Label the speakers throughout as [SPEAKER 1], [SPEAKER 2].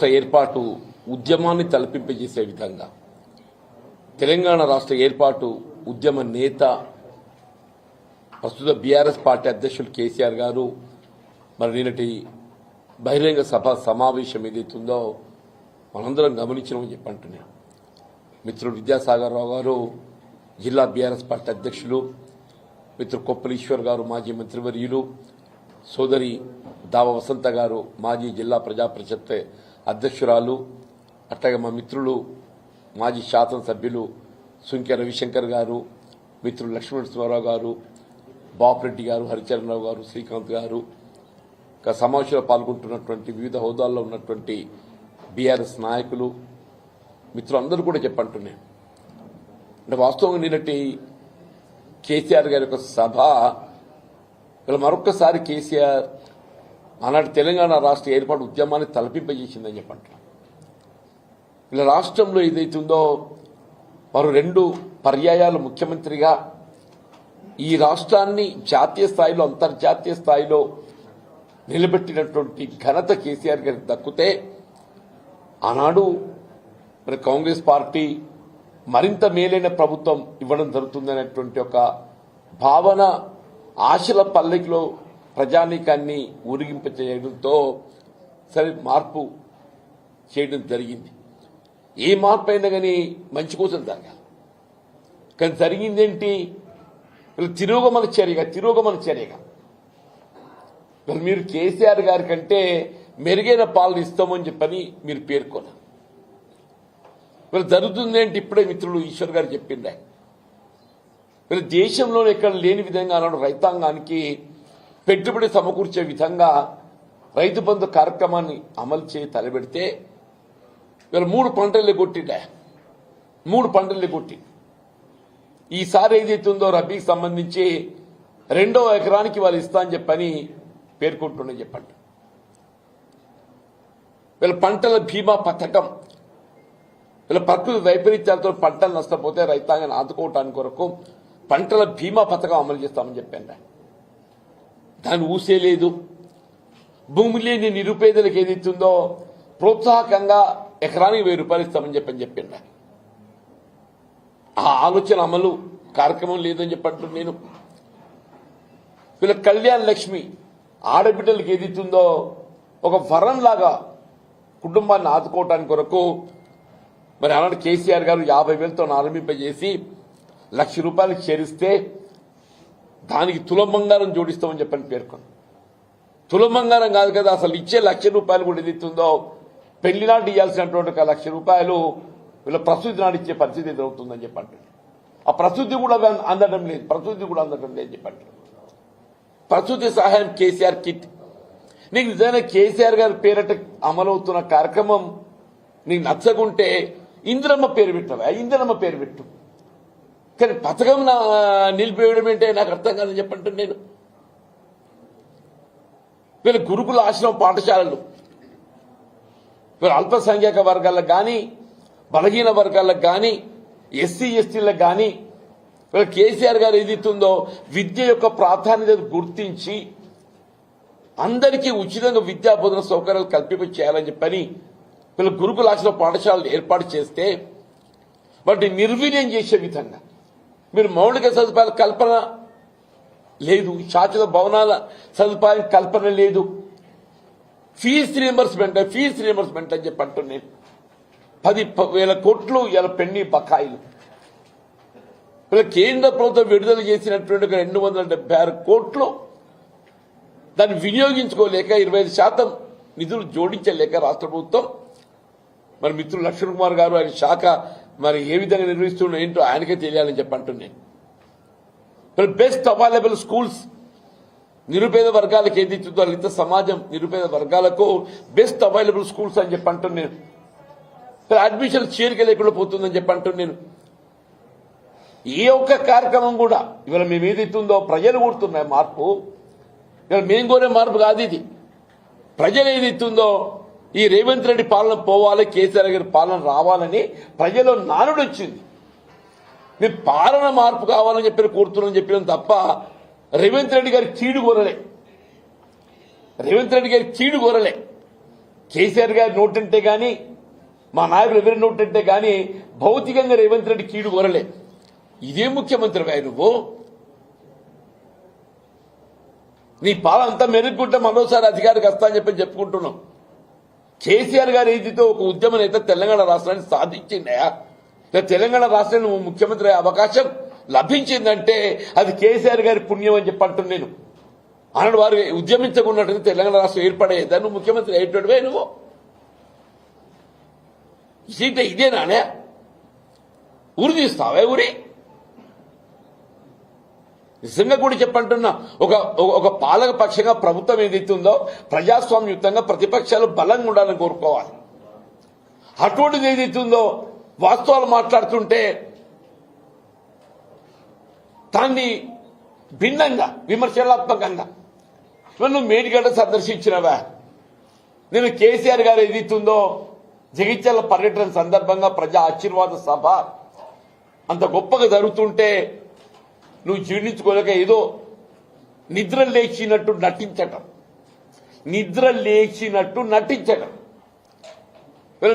[SPEAKER 1] రాష్ట్ర ఏర్పాటు ఉద్యమాన్ని తలపింపజేసే విధంగా తెలంగాణ రాష్ట్ర ఏర్పాటు ఉద్యమ నేత ప్రస్తుత బీఆర్ఎస్ పార్టీ అధ్యక్షులు కేసీఆర్ గారు మరి నిన్నటి బహిరంగ సభ సమావేశం ఏదైతుందో మనందరం గమనించమని చెప్పంటున్నాను. మిత్రుడు విద్యాసాగర్ రావు గారు జిల్లా బీఆర్ఎస్ పార్టీ అధ్యక్షులు, మిత్రుడు కొప్పల ఈశ్వర్ గారు మాజీ మంత్రివర్యులు, సోదరి దావ వసంత గారు మాజీ జిల్లా ప్రజా పరిషత్ అధ్యక్షురాలు, అట్లాగే మా మిత్రులు మాజీ శాసనసభ్యులు సుంకె రవిశంకర్ గారు, మిత్రులు లక్ష్మణస్వరరావు గారు, బాపిరెడ్డి గారు, హరిచరణరావు గారు, శ్రీకాంత్ గారు, సమావేశంలో పాల్గొంటున్నటువంటి వివిధ హోదాల్లో ఉన్నటువంటి బీఆర్ఎస్ నాయకులు మిత్రులందరూ కూడా చెప్పంటున్నాను. అంటే వాస్తవంగా నిన్నటి కేసీఆర్ గారి యొక్క సభ ఇలా మరొక్కసారి కేసీఆర్ ఆనాటి తెలంగాణ రాష్ట్ర ఏర్పాటు ఉద్యమాన్ని తలపింపజేసిందని చెప్పంటున్నాను. ఇలా రాష్ట్రంలో ఏదైతుందో మరో 2 పర్యాయాలు ముఖ్యమంత్రిగా ఈ రాష్ట్రాన్ని జాతీయ స్థాయిలో అంతర్జాతీయ స్థాయిలో నిలబెట్టినటువంటి ఘనత కేసీఆర్ గారికి దక్కితే ఆనాడు మరి కాంగ్రెస్ పార్టీ మరింత మేలైన ప్రభుత్వం ఇవ్వడం జరుగుతుందనేటువంటి ఒక భావన ఆశల పల్లకిలో ప్రజానీకాన్ని ఊరిగింప చేయడంతో సరే మార్పు చేయడం జరిగింది. ఏ మార్పు అయినా కానీ మంచి కోసం జరగాలి. కానీ జరిగిందేంటి? తిరోగమన చర్యగా మీరు కేసీఆర్ గారి కంటే మెరుగైన పాలన ఇస్తామని చెప్పని మీరు పేర్కొన్నారు. వీళ్ళు జరుగుతుందేంటి? ఇప్పుడే మిత్రులు ఈశ్వర్ గారు చెప్పిండే వీళ్ళు దేశంలోనే ఎక్కడ లేని విధంగా అన్నాడు రైతాంగానికి పెట్టుబడి సమకూర్చే విధంగా రైతు బంధు కార్యక్రమాన్ని అమలు చేసి తలబెడితే వీళ్ళు 3 పంటలే కొట్టిండే 3 పంటలే కొట్టి ఈసారి ఏదైతుందో రబీకి సంబంధించి 2వ ఎకరానికి వాళ్ళు ఇస్తా అని చెప్పని పేర్కొంటుండే చెప్పండి. వీళ్ళ పంటల బీమా పథకం వీళ్ళ ప్రకృతి వైపరీత్యాలతో పంటలు నష్టపోతే రైతాంగాన్ని ఆదుకోవటానికి కొరకు పంటల బీమా పథకం అమలు చేస్తామని చెప్పాను. దాన్ని ఊసేలేదు. భూమి లేని నిరుపేదలకు ఏదైతుందో ప్రోత్సాహకంగా ఎకరానికి 1000 రూపాయలు ఇస్తామని చెప్పిండ. ఆ ఆలోచన అమలు కార్యక్రమం లేదని చెప్పంటున్నాను నేను. వీళ్ళ కళ్యాణ లక్ష్మి ఆడబిడ్డలకు ఏదైతుందో ఒక వరంలాగా కుటుంబాన్ని ఆదుకోవటానికి కొరకు మరి ఆనాడు కేసీఆర్ గారు 50,000తో ఆరంభింపజేసి 1,00,000 రూపాయలకు చేరిస్తే దానికి తులం బంగారం జోడిస్తామని చెప్పని పేర్కొంది. తులం బంగారం కాదు కదా, అసలు ఇచ్చే 1,00,000 రూపాయలు కూడా ఏదైతుందో పెళ్లి నాటి ఇవ్వాల్సినటువంటి 1,00,000 రూపాయలు వీళ్ళ ప్రసూతి నాడు ఇచ్చే పరిస్థితి ఎదురవుతుందని చెప్పండి. ఆ ప్రసూతి కూడా అందడం లేదు చెప్పండి. ప్రసూతి సహాయం కేసీఆర్ కిట్ నీకు నిజంగా కేసీఆర్ గారి పేరట అమలవుతున్న కార్యక్రమం నీకు నచ్చకుంటే ఇందిరమ్మ పేరు పెట్టు. కానీ పథకం నిలిపేయడం ఏంటే నాకు అర్థం కాదని చెప్పంటాను నేను. వీళ్ళ గురుకుల ఆశ్రమ పాఠశాలలు వీళ్ళ అల్పసంఖ్యాక వర్గాలకు కానీ బలహీన వర్గాలకు కానీ ఎస్సీ ఎస్టీలకు కానీ వీళ్ళ కేసీఆర్ గారు ఏదైతుందో విద్య యొక్క ప్రాధాన్యత గుర్తించి అందరికీ ఉచితంగా విద్యా బోధన సౌకర్యాలు కల్పింప చేయాలని చెప్పని వీళ్ళ గురుకుల ఆశ్రమ పాఠశాలలు ఏర్పాటు చేస్తే వాటిని నిర్వీర్యం చేసే విధంగా మీరు మౌలిక సదుపాయాల కల్పన లేదు, శాశ్వత భవనాల సదుపాయం కల్పన లేదు, ఫీజు రీయింబర్స్మెంట్ అని చెప్పి అంటున్నాను. 10,000 కోట్లు ఇలా పెండింగ్ బకాయిలు. ఇలా కేంద్ర ప్రభుత్వం విడుదల చేసినటువంటి 276 కోట్లు దాన్ని వినియోగించుకోలేక 25% నిధులు జోడించలేక రాష్ట్ర ప్రభుత్వం మరి మిత్రులు లక్ష్మణ్ కుమార్ గారు ఆయన శాఖ మరి ఏ విధంగా నిర్వహిస్తున్నా ఏంటో ఆయనకే తెలియాలని చెప్పి అంటున్నాను. మరి బెస్ట్ అవైలబుల్ స్కూల్స్ నిరుపేద వర్గాలకు ఏది ఇస్తుందో ఇంత సమాజం నిరుపేద వర్గాలకు బెస్ట్ అవైలబుల్ స్కూల్స్ అని చెప్పి అంటున్నాను. అడ్మిషన్ చేరిక లేకుండా పోతుందని చెప్పి అంటున్నాను. ఏ ఒక్క కార్యక్రమం కూడా ఇవాళ మేము ఏదైతుందో ప్రజలు కోరుతున్నాయి మార్పు. ఇవాళ మేము కోరే మార్పు కాదు ఇది. ప్రజలు ఏదైతుందో ఈ రేవంత్ రెడ్డి పాలన పోవాలి, కేసీఆర్ గారి పాలన రావాలని ప్రజల్లో నానుడు వచ్చింది. మేము పాలన మార్పు కావాలని చెప్పి కోరుతున్నామని చెప్పినాం తప్ప రేవంత్ రెడ్డి గారి చీడు కోరలే. కేసీఆర్ గారి నోటంటే గాని మా నాయకులు ఎవరి నోటంటే గాని భౌతికంగా రేవంత్ రెడ్డి కీడు కోరలే. ఇదే ముఖ్యమంత్రివే నువ్వు. నీ పాలంతా మెరుగుంటే మరోసారి అధికారికి వస్తా అని చెప్పుకుంటున్నాం. కేసీఆర్ గారి ఏదితో ఒక ఉద్యమ నేత తెలంగాణ రాష్ట్రాన్ని సాధించిందయా, తెలంగాణ రాష్ట్రాన్ని నువ్వు ముఖ్యమంత్రి అయ్యే అవకాశం లభించిందంటే అది కేసీఆర్ గారి పుణ్యం అని చెప్పంటున్నాను నేను. అన్నాడు వారు ఉద్యమించకున్నట్టు తెలంగాణ రాష్ట్రం ఏర్పడేదా, నువ్వు ముఖ్యమంత్రి అయ్యేటోడివే. నువ్వు సీట ఇదేనానే ఊరి తీస్తావే ఊరి. నిజంగా కూడా చెప్పంటున్నా, ఒక పాలక పక్షంగా ప్రభుత్వం ఏదైతుందో ప్రజాస్వామ్యయుతంగా ప్రతిపక్షాలు బలంగా ఉండాలని కోరుకోవాలి. అటువంటిది ఏదైతుందో వాస్తవాలు మాట్లాడుతుంటే దాన్ని భిన్నంగా విమర్శనాత్మకంగా నువ్వు మేడిగడ్డ సందర్శించినవా. నేను కేసీఆర్ గారు ఏదైతుందో జగిత్యాల పర్యటన సందర్భంగా ప్రజా ఆశీర్వాద సభ అంత గొప్పగా జరుగుతుంటే నువ్వు జీర్ణించుకోలేక ఏదో నిద్ర లేచినట్టు నటించటం.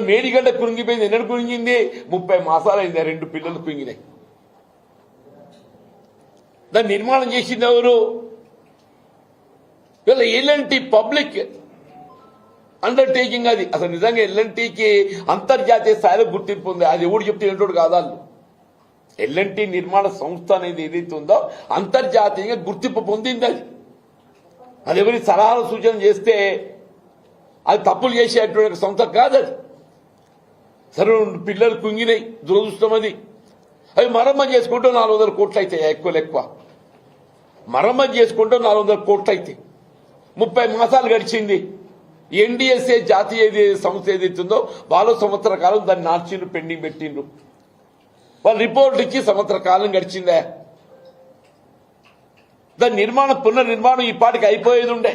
[SPEAKER 1] మేడిగడ్డ కురింగిపోయింది. ఎన్నడు కురింగింది? 30 మాసాలైంది. 2 పిల్లలు కురింగినాయి. దాన్ని నిర్మాణం చేసింది ఎవరు? వీళ్ళ ఎల్ఎన్టీ పబ్లిక్ అండర్టేకింగ్. అది అసలు నిజంగా ఎల్ఎన్టీకి అంతర్జాతీయ స్థాయిలో గుర్తింపు ఉంది. అది ఎవడు చెప్తే ఏంటోడు కాదాళ్ళు. ఎల్ఎన్టీ నిర్మాణ సంస్థ అనేది ఏదైతే ఉందో అంతర్జాతీయంగా గుర్తింపు పొందింది. అది ఎవరి సలహాలు సూచన చేస్తే అది తప్పులు చేసేటువంటి సంస్థ కాదు. అది సరే పిల్లలు కుంగినాయి, దురదృష్టం. అది అవి మరమ్మతు చేసుకుంటూ 400 కోట్లు అవుతాయి. ఎక్కువ మరమ్మతు చేసుకుంటూ 400 కోట్లు అవుతాయి. 30 మాసాలు గడిచింది. ఎన్డీఎస్ఏ జాతీయ సంస్థ ఏదైతుందో వాళ్ళు సంవత్సర కాలం దాన్ని నార్చీలు పెండింగ్ పెట్టిండ్రు. వాళ్ళు రిపోర్ట్ ఇచ్చి సంవత్సర కాలం గడిచిందే. దాని పునర్నిర్మాణం ఈ పాటికి అయిపోయేది ఉండే.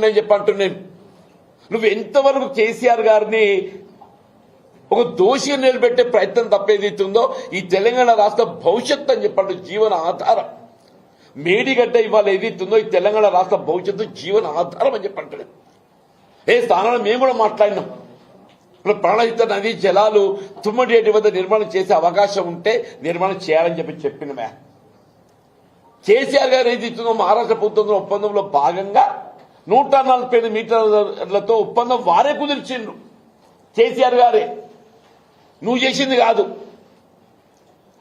[SPEAKER 1] అని చెప్పి అంటున్నాను. నువ్వు ఎంతవరకు కేసీఆర్ గారిని ఒక దోషిగా నిలబెట్టే ప్రయత్నం తప్పేదైతుందో ఈ తెలంగాణ రాష్ట్ర భవిష్యత్తు అని చెప్పండి, జీవన ఆధారం. మేడిగడ్డ ఇవాళ ఏదైతుందో ఈ తెలంగాణ రాష్ట్ర భవిష్యత్తు జీవన ఆధారం అని చెప్పంటాడు. స్థానాలు మేము కూడా మాట్లాడినాం. ఇప్పుడు ప్రాణహిత నదీ జలాలు తుమ్మడేటి వద్ద నిర్మాణం చేసే అవకాశం ఉంటే నిర్మాణం చేయాలని చెప్పినమే. కేసీఆర్ గారు ఏదైతుందో మహారాష్ట్ర ప్రభుత్వం ఒప్పందంలో భాగంగా 145 మీటర్లతో ఒప్పందం వారే కుదిర్చిండ్రు. కేసీఆర్ గారే, నువ్వు చేసింది కాదు.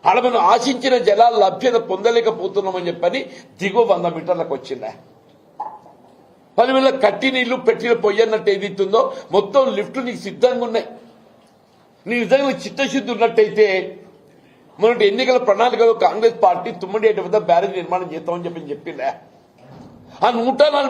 [SPEAKER 1] అలా మనం ఆశించిన జలాల లభ్యత పొందలేకపోతున్నామని చెప్పని దిగువ 100 మీటర్లకు వచ్చిందా. 10,000 కట్టి నీళ్లు పెట్టిన పొయ్యన్నట్టు ఏదైతుందో మొత్తం లిఫ్ట్ నీకు సిద్ధంగా ఉన్నాయి. నీ నిజంగా చిత్తశుద్ధి ఉన్నట్టయితే మొన్నటి ఎన్నికల ప్రణాళికలో కాంగ్రెస్ పార్టీ తుమ్మడేటి వద్ద బ్యారేజ్ నిర్మాణం చేస్తామని చెప్పిందా. ఆ 140